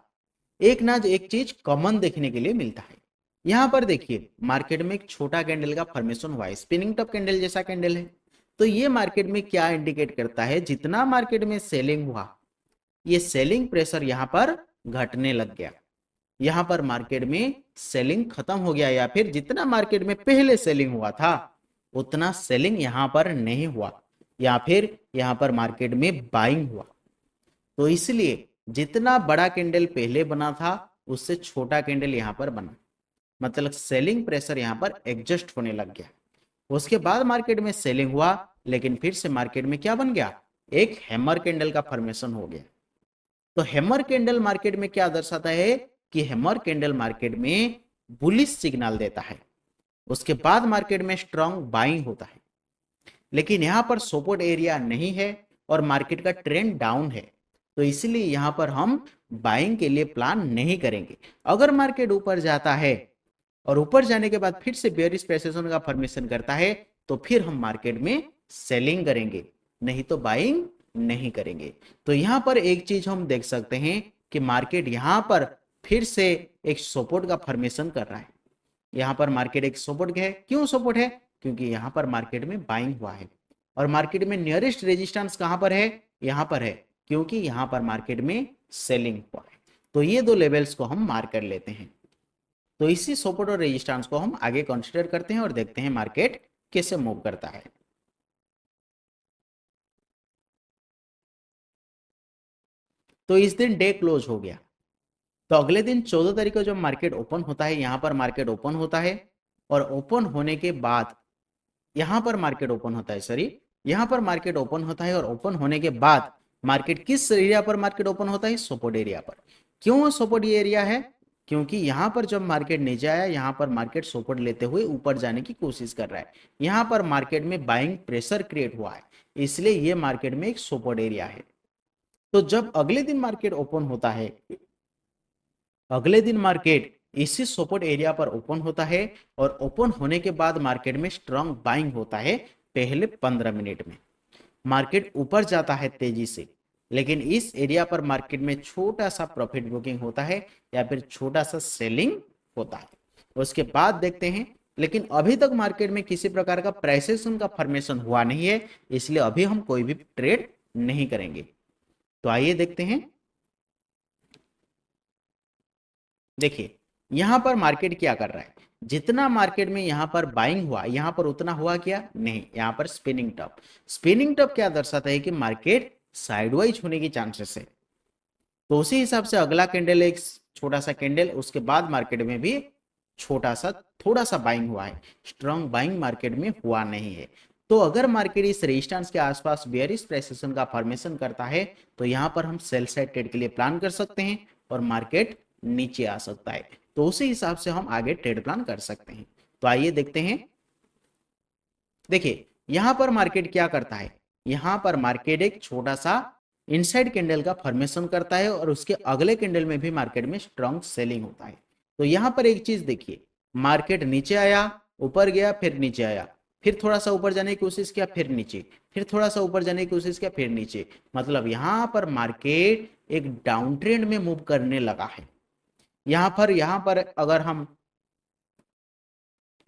एक ना एक चीज कॉमन देखने के लिए मिलता है। यहां पर देखिए मार्केट में एक छोटा कैंडल का फॉर्मेशन हुआ है, स्पिनिंग टॉप कैंडल जैसा कैंडल है। तो ये मार्केट में क्या इंडिकेट करता है, जितना मार्केट में सेलिंग हुआ ये सेलिंग प्रेशर यहां पर घटने लग गया। यहां पर मार्केट में सेलिंग खत्म हो गया या फिर जितना मार्केट में पहले सेलिंग हुआ था उतना सेलिंग यहां पर नहीं हुआ या फिर यहां पर मार्केट में बाइंग हुआ। तो इसलिए जितना बड़ा कैंडल पहले बना था उससे छोटा कैंडल यहां पर बना, मतलब सेलिंग प्रेशर यहां पर एडजस्ट होने लग गया। उसके बाद मार्केट में सेलिंग हुआ, लेकिन फिर से मार्केट में क्या बन गया, एक हैमर कैंडल का फॉर्मेशन हो गया। तो हैमर कैंडल मार्केट में क्या दर्शाता है कि हैमर कैंडल मार्केट में बुलिश सिग्नल देता है। उसके बाद मार्केट में स्ट्रांग बाइंग होता है, लेकिन यहां पर सपोर्ट एरिया नहीं है और मार्केट का ट्रेंड डाउन है, तो इसलिए यहाँ पर हम बाइंग के लिए प्लान नहीं करेंगे। अगर मार्केट ऊपर जाता है और ऊपर जाने के बाद फिर से बेयरिश प्रेसिशन का फॉर्मेशन करता है, तो फिर हम मार्केट में सेलिंग करेंगे, नहीं तो बाइंग नहीं करेंगे। तो यहाँ पर एक चीज हम देख सकते हैं कि मार्केट यहाँ पर फिर से एक सपोर्ट का फॉर्मेशन कर रहा है। यहाँ पर मार्केट एक सपोर्ट है। क्यों सपोर्ट है? क्योंकि यहाँ पर मार्केट में बाइंग हुआ है और मार्केट में नियरेस्ट रेजिस्टेंस कहां पर है? यहाँ पर है, क्योंकि यहाँ पर मार्केट में सेलिंग हुआ है। तो ये दो लेवल्स को हम मार्क कर लेते हैं। तो इसी सपोर्ट और रेजिस्टेंस को हम आगे कंसीडर करते हैं और देखते हैं मार्केट कैसे मूव करता है। तो इस दिन डे क्लोज हो गया। तो अगले दिन 14 तारीख को जब मार्केट ओपन होता है, यहां पर मार्केट ओपन होता है और ओपन होने के बाद यहां पर मार्केट ओपन होता है, सॉरी, यहां पर मार्केट ओपन होता है और ओपन होने के बाद मार्केट किस एरिया पर मार्केट ओपन होता है? सपोर्ट एरिया पर। क्यों सपोर्ट ये एरिया है? क्योंकि यहां पर जब मार्केट नीचे आया, यहां पर मार्केट सपोर्ट लेते हुए ऊपर जाने की कोशिश कर रहा है। यहां पर मार्केट में बाइंग प्रेशर क्रिएट हुआ है, इसलिए ये मार्केट में एक सपोर्ट एरिया है। तो जब अगले दिन मार्केट ओपन होता है, अगले दिन मार्केट इसी सपोर्ट एरिया पर ओपन होता है और ओपन होने के बाद मार्केट में स्ट्रांग बाइंग होता है। पहले 15 मिनट में मार्केट ऊपर जाता है तेजी से, लेकिन इस एरिया पर मार्केट में छोटा सा प्रॉफिट बुकिंग होता है या फिर छोटा सा सेलिंग होता है। उसके बाद देखते हैं, लेकिन अभी तक मार्केट में किसी प्रकार का प्राइस एक्शन का फॉर्मेशन हुआ नहीं है, इसलिए अभी हम कोई भी ट्रेड नहीं करेंगे। तो आइए देखते हैं। देखिए यहां पर मार्केट क्या कर रहा है। जितना मार्केट में यहां पर बाइंग हुआ, यहां पर उतना हुआ क्या? नहीं, यहां पर स्पिनिंग टॉप। स्पिनिंग टॉप क्या दर्शाता है कि मार्केट साइडवाइज होने की चांसेस है। तो उसी हिसाब से अगला कैंडल एक छोटा सा कैंडल, उसके बाद मार्केट में भी छोटा सा थोड़ा सा बाइंग हुआ है। स्ट्रॉन्ग बाइंग मार्केट में हुआ नहीं है। तो अगर मार्केट इस रेजिस्टेंस के आसपास बेयरिश प्रेसिशन का फॉर्मेशन करता है, तो यहां पर हम सेल साइड ट्रेड के लिए प्लान कर सकते हैं और मार्केट नीचे आ सकता है। तो उसी हिसाब से हम आगे ट्रेड प्लान कर सकते हैं। तो आइए देखते हैं। देखिए यहां पर मार्केट क्या करता है। यहां पर मार्केट एक छोटा सा इनसाइड कैंडल का फॉर्मेशन करता है और उसके अगले कैंडल में भी मार्केट में स्ट्रॉन्ग सेलिंग होता है। तो यहां पर एक चीज देखिए, मार्केट नीचे आया, ऊपर गया, फिर नीचे आया, फिर थोड़ा सा ऊपर जाने की कोशिश किया, फिर नीचे, फिर थोड़ा सा ऊपर जाने की कोशिश किया, फिर नीचे। मतलब यहां पर मार्केट एक डाउन ट्रेंड में मूव करने लगा है। यहां पर अगर हम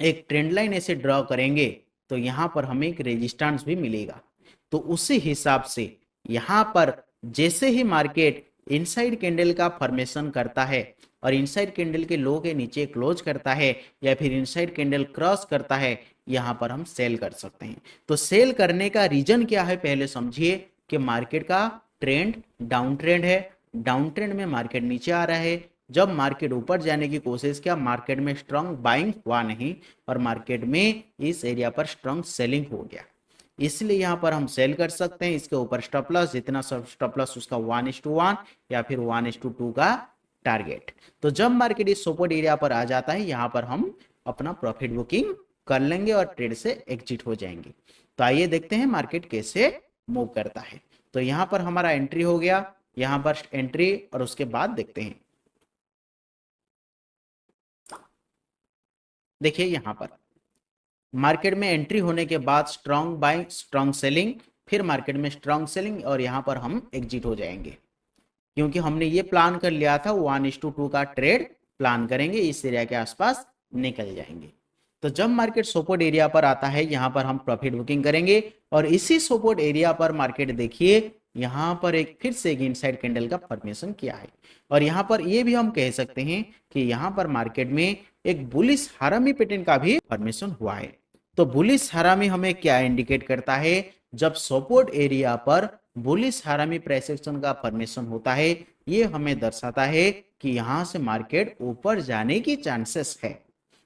एक ट्रेंड लाइन ऐसे ड्रॉ करेंगे, तो यहां पर हमें एक रेजिस्टेंस भी मिलेगा। तो उसी हिसाब से यहां पर जैसे ही मार्केट इनसाइड कैंडल का फॉर्मेशन करता है और इनसाइड कैंडल के लो के नीचे क्लोज करता है या फिर इनसाइड कैंडल क्रॉस करता है, यहां पर हम सेल कर सकते हैं। तो सेल करने का रीजन क्या है, पहले समझिए कि मार्केट का ट्रेंड डाउन ट्रेंड है। डाउन ट्रेंड में मार्केट नीचे आ रहा है। जब मार्केट ऊपर जाने की कोशिश किया, मार्केट में स्ट्रांग बाइंग हुआ नहीं और मार्केट में इस एरिया पर स्ट्रांग सेलिंग हो गया, इसलिए यहां पर हम सेल कर सकते हैं। इसके ऊपर स्टॉप लॉस, जितना स्टॉप लॉस उसका 1:1 या फिर 1:2 का टारगेट। तो जब मार्केट इस सपोर्ट एरिया पर आ जाता है, यहां पर हम अपना प्रॉफिट बुकिंग कर लेंगे और ट्रेड से एग्जिट हो जाएंगे। तो आइए देखते हैं मार्केट कैसे मूव करता है। तो यहां पर हमारा एंट्री हो गया, यहां पर एंट्री, और उसके बाद देखते हैं। देखिए यहां पर मार्केट में एंट्री होने के बाद स्ट्रांग बाइंग, स्ट्रांग सेलिंग, फिर मार्केट में स्ट्रांग सेलिंग और यहां पर हम एग्जिट हो जाएंगे, क्योंकि हमने ये प्लान कर लिया था 1:2 का ट्रेड प्लान करेंगे, इस एरिया के आसपास निकल जाएंगे। तो जब मार्केट सपोर्ट एरिया पर आता है, यहां पर हम प्रॉफिट बुकिंग करेंगे और इसी सपोर्ट एरिया पर मार्केट देखिए यहां पर एक फिर से एक इनसाइड कैंडल का फॉर्मेशन किया है। और यहां पर ये भी हम कह सकते हैं कि यहां पर मार्केट में एक बुलिश हरामी पैटर्न का भी फॉर्मेशन हुआ है। तो बुलिश हरामी हमें क्या इंडिकेट करता है? जब सपोर्ट एरिया पर बुलिश हरामी प्राइस एक्शन का फॉर्मेशन होता है, ये हमें दर्शाता है कि यहां से मार्केट ऊपर जाने की चांसेस है।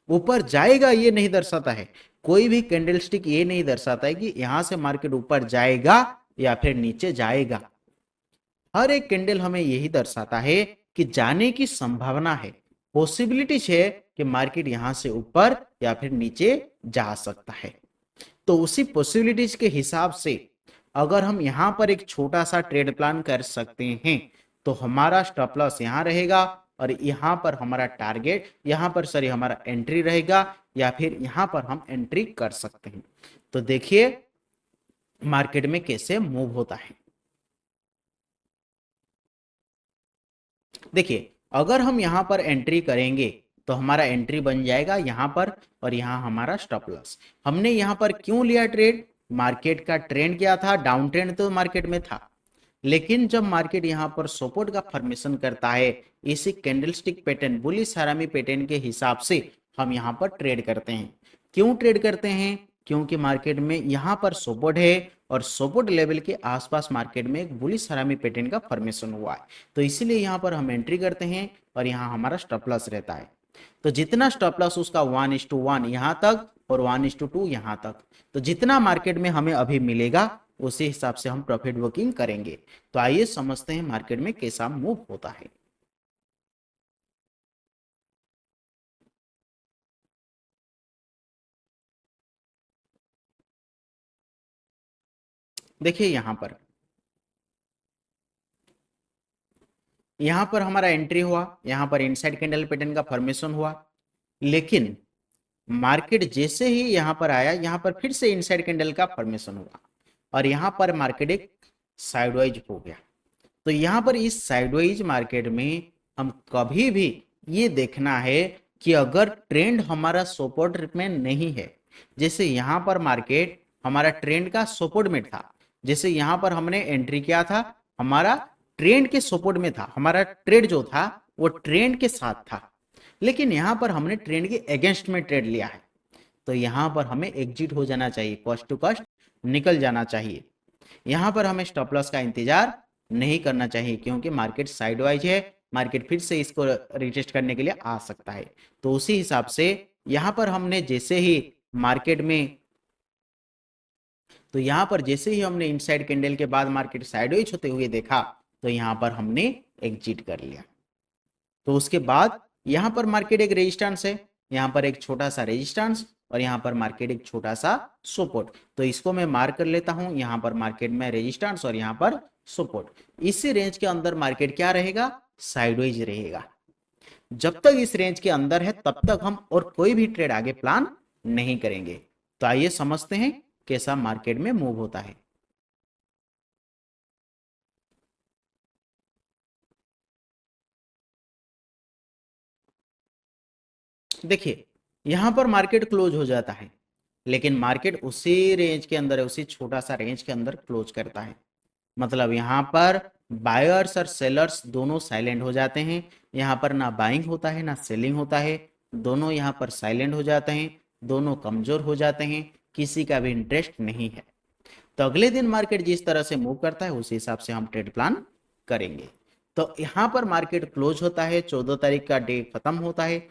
ऊपर जाएगा ये नहीं दर्शाता है, कोई भी कैंडलस्टिक ये नहीं दर्शाता है कि यहां से मार्केट ऊपर जाएगा या फिर नीचे जाएगा। हर एक कैंडल हमें यही दर्शाता है कि जाने की संभावना है, पॉसिबिलिटीज है कि मार्केट यहां से ऊपर या फिर नीचे जा सकता है। तो उसी पॉसिबिलिटीज के हिसाब से अगर हम यहाँ पर एक छोटा सा ट्रेड प्लान कर सकते हैं तो हमारा स्टॉप लॉस यहाँ रहेगा और यहाँ पर हमारा टारगेट, यहाँ पर सॉरी हमारा एंट्री रहेगा, या फिर यहाँ पर हम एंट्री कर सकते हैं। तो देखिए मार्केट में कैसे मूव होता है। देखिए अगर हम यहाँ पर एंट्री करेंगे तो हमारा एंट्री बन जाएगा यहाँ पर और यहाँ हमारा स्टॉप लॉस। हमने यहाँ पर क्यों लिया ट्रेड? मार्केट का ट्रेंड क्या था? डाउन ट्रेंड तो मार्केट में था, लेकिन जब मार्केट यहाँ पर सपोर्ट का फॉर्मेशन करता है इसी कैंडलस्टिक पैटर्न, बुलिश हरामी पैटर्न के हिसाब से हम यहाँ पर ट्रेड करते हैं। क्यों ट्रेड करते हैं? क्योंकि मार्केट में यहाँ पर सपोर्ट है और सपोर्ट लेवल के आसपास मार्केट में एक बुलिश हरामी पैटर्न का फॉर्मेशन हुआ है, तो इसीलिए यहाँ पर हम एंट्री करते हैं और यहाँ हमारा स्टॉप लॉस रहता है। तो जितना स्टॉप लॉस उसका 1:1 यहाँ तक और 1:2 यहाँ तक, तो जितना मार्केट में हमें अभी मिलेगा उसी हिसाब से हम प्रॉफिट बुकिंग करेंगे। तो आइए समझते हैं मार्केट में कैसा मूव होता है। देखिए यहां पर हमारा एंट्री हुआ, यहां पर इनसाइड कैंडल पैटर्न का फॉर्मेशन हुआ, लेकिन मार्केट जैसे ही यहां पर आया यहां पर फिर से इनसाइड कैंडल का फॉर्मेशन हुआ और यहां पर मार्केट एक साइडवाइज हो गया। तो यहां पर इस साइडवाइज मार्केट में हम कभी भी ये देखना है कि अगर ट्रेंड हमारा सपोर्ट में नहीं है, जैसे यहां पर मार्केट हमारा ट्रेंड का सपोर्ट में था, जैसे यहां पर हमने एंट्री किया था हमारा ट्रेंड के सपोर्ट में था, हमारा ट्रेड जो था वो ट्रेंड के साथ था, लेकिन यहां पर हमने ट्रेंड के अगेंस्ट में ट्रेड लिया है, तो यहां पर हमें एग्जिट हो जाना चाहिए, कॉस्ट टू कॉस्ट निकल जाना चाहिए। यहां पर हमें स्टॉप लॉस का इंतजार नहीं करना चाहिए क्योंकि मार्केट साइडवाइज है, मार्केट फिर से इसको रिटेस्ट करने के लिए आ सकता है। तो उसी हिसाब से यहां पर हमने जैसे ही मार्केट में तो यहां पर जैसे ही हमने इनसाइड कैंडल के बाद मार्केट साइडवेज होते हुए देखा तो यहां पर हमने एग्जिट कर लिया। तो उसके बाद यहां पर मार्केट एक रेजिस्टेंस है, यहां पर एक छोटा सा रेजिस्टेंस और यहां पर मार्केट एक छोटा सा सपोर्ट, तो इसको मैं मार्क कर लेता हूं। यहां पर मार्केट में रेजिस्टेंस और यहां पर सपोर्ट, इसी रेंज के अंदर मार्केट क्या रहेगा? साइडवेज रहेगा। जब तक इस रेंज के अंदर है तब तक हम और कोई भी ट्रेड आगे प्लान नहीं करेंगे। तो आइए समझते हैं कैसा मार्केट में मूव होता है। देखिए यहां पर मार्केट क्लोज हो जाता है, लेकिन मार्केट उसी रेंज के अंदर है, उसी छोटा सा रेंज के अंदर क्लोज करता है। मतलब यहाँ पर बायर्स और सेलर्स दोनों साइलेंट हो जाते हैं, यहाँ पर ना बाइंग होता है ना सेलिंग होता है, दोनों यहाँ पर साइलेंट हो जाते हैं, दोनों कमजोर हो जाते हैं, किसी का भी इंटरेस्ट नहीं है। तो अगले दिन मार्केट जिस तरह से मूव करता है उसी हिसाब से हम ट्रेड प्लान करेंगे। तो यहाँ पर मार्केट क्लोज होता है, 14 तारीख का डे खत्म होता है,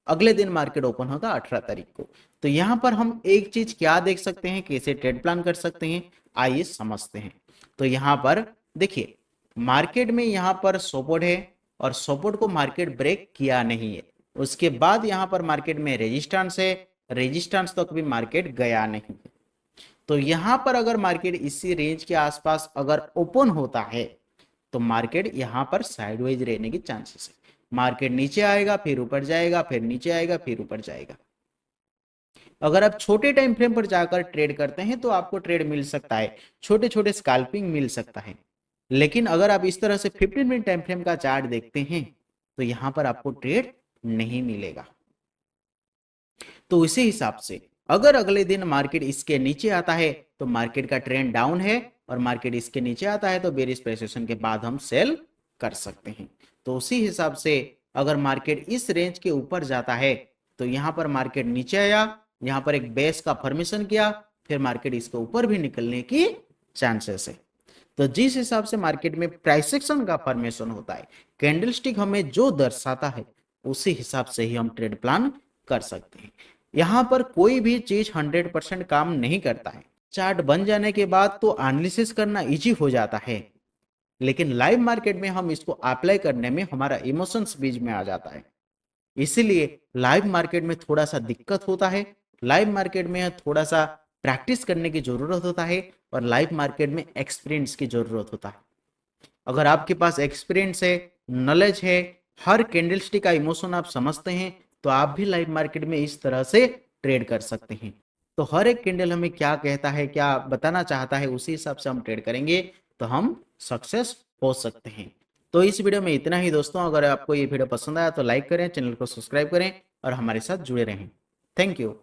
अगले दिन मार्केट ओपन होगा 18 तारीख को। तो यहां पर हम एक चीज क्या देख सकते हैं, कैसे ट्रेड प्लान कर सकते हैं, आइए समझते हैं। तो यहां पर देखिए मार्केट में यहां पर सपोर्ट है और सपोर्ट को मार्केट ब्रेक किया नहीं है, उसके बाद यहां पर मार्केट में रेजिस्टेंस है, रेजिस्टेंस तक भी मार्केट गया नहीं है। तो यहां पर अगर मार्केट इसी रेंज के आसपास अगर ओपन होता है तो मार्केट यहां पर साइडवेज रहने की चांसेस है। मार्केट नीचे आएगा फिर ऊपर जाएगा, फिर नीचे आएगा फिर ऊपर जाएगा। अगर आप छोटे टाइम फ्रेम पर जाकर ट्रेड करते हैं तो आपको ट्रेड मिल सकता है, छोटे छोटे स्कैल्पिंग मिल सकता है, लेकिन अगर आप इस तरह से 15 मिनट टाइम फ्रेम का चार्ट देखते हैं तो यहां पर आपको ट्रेड नहीं मिलेगा। तो इसी हिसाब से अगर अगले दिन मार्केट इसके नीचे आता है तो मार्केट का ट्रेंड डाउन है और मार्केट इसके नीचे आता है तो बेरिश प्रेसिएशन के बाद हम सेल कर सकते हैं। तो उसी हिसाब से अगर मार्केट इस रेंज के ऊपर जाता है तो यहां पर मार्केट नीचे आया, यहां पर एक बेस का फॉर्मेशन किया, फिर मार्केट इसके ऊपर भी निकलने की चांसेस है। तो जिस हिसाब से मार्केट में प्राइस एक्शन का फॉर्मेशन होता है, कैंडलस्टिक हमें जो दर्शाता है उसी हिसाब से ही हम ट्रेड प्लान कर सकते हैं। यहां पर कोई भी चीज 100% काम नहीं करता है। चार्ट बन जाने के बाद तो एनालिसिस करना इजी हो जाता है, लेकिन लाइव मार्केट में हम इसको अप्लाई करने में हमारा इमोशंस बीच में आ जाता है, इसीलिए लाइव मार्केट में थोड़ा सा दिक्कत होता है। लाइव मार्केट में थोड़ा सा प्रैक्टिस करने की ज़रूरत होता है और लाइव मार्केट में एक्सपीरियंस की ज़रूरत होता है। अगर आपके पास एक्सपीरियंस है, नॉलेज है, हर कैंडलस्टिक का इमोशन आप समझते हैं, तो आप भी लाइव मार्केट में इस तरह से ट्रेड कर सकते हैं। तो हर एक कैंडल हमें क्या कहता है, क्या बताना चाहता है, उसी हिसाब से हम ट्रेड करेंगे तो हम सक्सेस हो सकते हैं। तो इस वीडियो में इतना ही दोस्तों। अगर आपको ये वीडियो पसंद आया तो लाइक करें, चैनल को सब्सक्राइब करें और हमारे साथ जुड़े रहें। Thank you.